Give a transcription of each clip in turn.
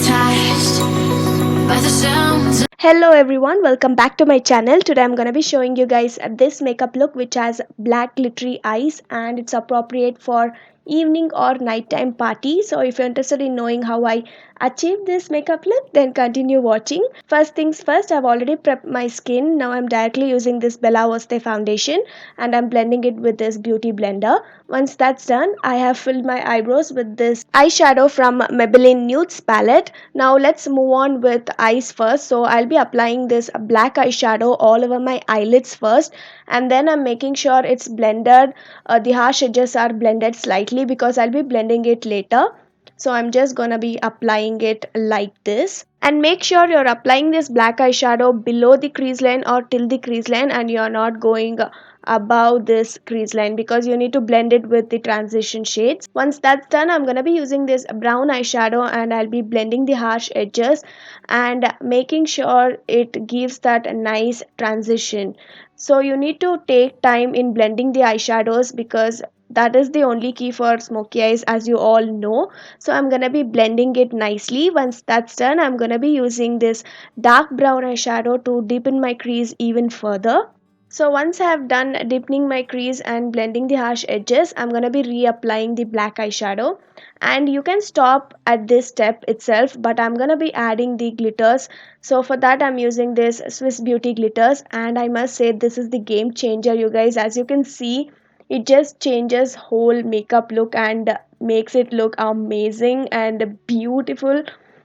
hypnotized by the sounds. Hello everyone, welcome back to my channel. Today I'm gonna be showing you guys this makeup look which has black glittery eyes and it's appropriate for evening or nighttime party. So if you're interested in knowing how I achieved this makeup look, then continue watching. First things first, I've already prepped my skin. Now I'm directly using this Bella VOSTE foundation and I'm blending it with this beauty blender. Once that's done, I have filled my eyebrows with this eyeshadow from Maybelline Nudes palette. Now let's move on with eyes first. So I'll be applying this black eyeshadow all over my eyelids first, and then I'm making sure it's blended. The harsh edges are blended slightly because I'll be blending it later. So I'm just gonna be applying it like this. And make sure you're applying this black eyeshadow below the crease line or till the crease line, and you're not going above this crease line because you need to blend it with the transition shades. Once that's done, I'm gonna be using this brown eyeshadow and I'll be blending the harsh edges and making sure it gives that nice transition. So you need to take time in blending the eyeshadows because that is the only key for smoky eyes, as you all know. So I'm gonna be blending it nicely. Once that's done, I'm gonna be using this dark brown eyeshadow to deepen my crease even further. So once I have done deepening my crease and blending the harsh edges, I'm gonna be reapplying the black eyeshadow. And you can stop at this step itself, but I'm gonna be adding the glitters. So for that I'm using this Swiss Beauty glitters, and I must say this is the game changer, you guys. As you can see, it just changes whole makeup look and makes it look amazing and beautiful,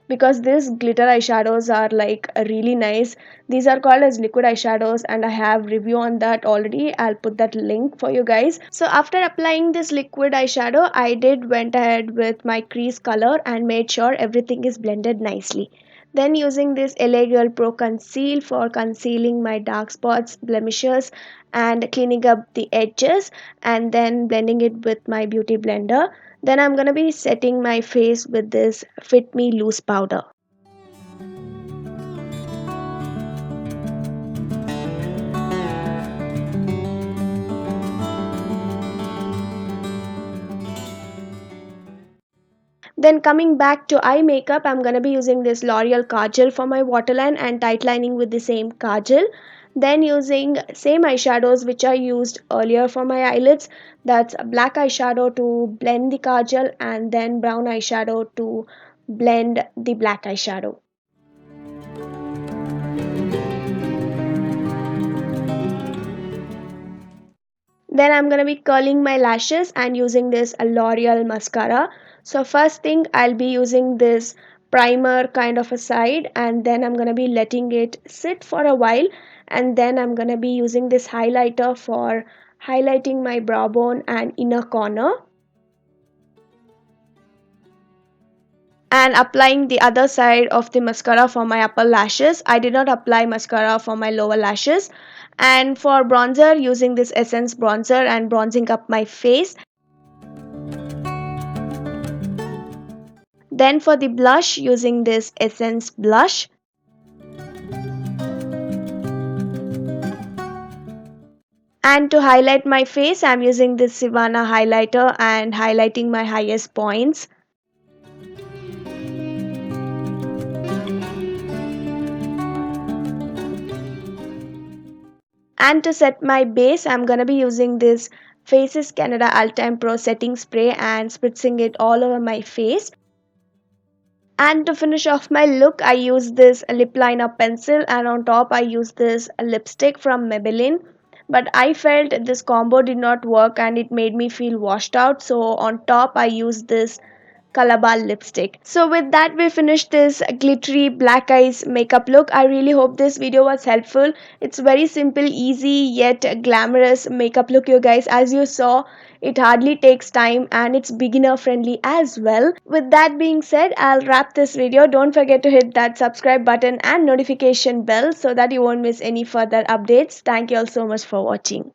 because these glitter eyeshadows are like really nice. These are called as liquid eyeshadows and I have review on that already. I'll put that link for you guys. So after applying this liquid eyeshadow, I went ahead with my crease color and made sure everything is blended nicely. Then using this LA Girl Pro Conceal for concealing my dark spots, blemishes and cleaning up the edges, and then blending it with my beauty blender. Then I'm gonna be setting my face with this Fit Me Loose powder. Then coming back to eye makeup, I'm gonna be using this L'Oreal Kajal for my waterline and tight lining with the same Kajal. Then using same eyeshadows which I used earlier for my eyelids. That's black eyeshadow to blend the Kajal and then brown eyeshadow to blend the black eyeshadow. Then I'm gonna be curling my lashes and using this L'Oreal mascara. So first thing, I'll be using this primer kind of a side, and then I'm gonna be letting it sit for a while, and then I'm gonna be using this highlighter for highlighting my brow bone and inner corner, and applying the other side of the mascara for my upper lashes. I did not apply mascara for my lower lashes. And for bronzer, using this Essence bronzer and bronzing up my face. Then for the blush, using this Essence blush. And to highlight my face, I'm using this SIVANNA highlighter and highlighting my highest points. And to set my base, I'm gonna be using this Faces Canada ULTIME Pro setting spray and spritzing it all over my face. And to finish off my look, I use this lip liner pencil, and on top I use this lipstick from Maybelline. But I felt this combo did not work and it made me feel washed out, so on top I use this COLORBAR lipstick. So with that, we finished this glittery black eyes makeup look. I really hope this video was helpful. It's very simple, easy yet glamorous makeup look, you guys. As you saw, it hardly takes time and it's beginner friendly as well. With that being said, I'll wrap this video. Don't forget to hit that subscribe button and notification bell so that you won't miss any further updates. Thank you all so much for watching.